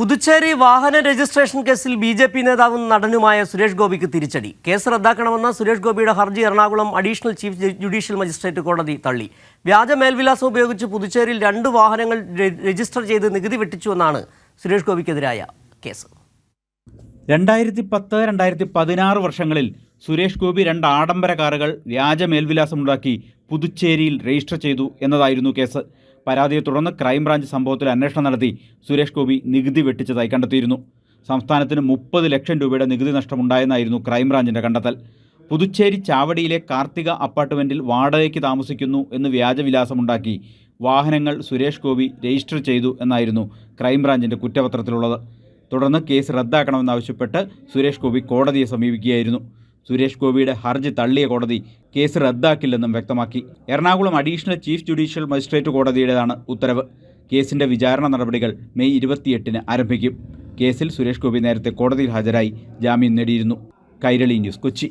പുതുച്ചേരി വാഹന രജിസ്ട്രേഷൻ കേസിൽ ബി.ജെ.പി. നേതാവും നടനുമായ സുരേഷ് ഗോപിക്ക് തിരിച്ചടി. കേസ് റദ്ദാക്കണമെന്ന സുരേഷ് ഗോപിയുടെ ഹർജി Ernakulam additional chief judicial magistrate കോടതി തള്ളി. വ്യാജ മേൽവിലാസം ഉപയോഗിച്ച് പുതുച്ചേരിയിൽ 2 വാഹനങ്ങൾ രജിസ്റ്റർ ചെയ്ത് നികുതി വെട്ടിച്ചുവെന്നാണ് സുരേഷ് ഗോപിക്കെതിരായ കേസ്. 2010-2016 വർഷങ്ങളിൽ സുരേഷ് ഗോപി 2 ആഡംബര കാറുകൾ വ്യാജ മേൽവിലാസമുണ്ടാക്കി പുതുച്ചേരിയിൽ രജിസ്റ്റർ ചെയ്തു എന്നതായിരുന്നു കേസ്. പരാതിയെ തുടർന്ന് ക്രൈംബ്രാഞ്ച് സംഭവത്തിൽ അന്വേഷണം നടത്തി സുരേഷ് ഗോപി നികുതി വെട്ടിച്ചതായി കണ്ടെത്തിയിരുന്നു. സംസ്ഥാനത്തിന് 30 ലക്ഷം രൂപയുടെ നികുതി നഷ്ടമുണ്ടായെന്നായിരുന്നു ക്രൈംബ്രാഞ്ചിൻ്റെ കണ്ടെത്തൽ. പുതുച്ചേരി ചാവടിയിലെ കാർത്തിക അപ്പാർട്ട്മെൻറ്റിൽ വാടകയ്ക്ക് താമസിക്കുന്നു എന്ന് വ്യാജവിലാസമുണ്ടാക്കി വാഹനങ്ങൾ സുരേഷ് ഗോപി രജിസ്റ്റർ ചെയ്തു എന്നായിരുന്നു ക്രൈംബ്രാഞ്ചിൻ്റെ കുറ്റപത്രത്തിലുള്ളത്. തുടർന്ന് കേസ് റദ്ദാക്കണമെന്നാവശ്യപ്പെട്ട് സുരേഷ് ഗോപി കോടതിയെ സമീപിക്കുകയായിരുന്നു. സുരേഷ് ഗോപിയുടെ ഹർജി തള്ളിയ കോടതി കേസ് റദ്ദാക്കില്ലെന്നും വ്യക്തമാക്കി. Ernakulam additional chief judicial magistrate കോടതിയുടേതാണ് ഉത്തരവ്. കേസിൻ്റെ വിചാരണ നടപടികൾ മെയ് 28-ന് ആരംഭിക്കും. കേസിൽ സുരേഷ് ഗോപി നേരത്തെ കോടതിയിൽ ഹാജരായി ജാമ്യം നേടിയിരുന്നു. കൈരളി ന്യൂസ്, കൊച്ചി.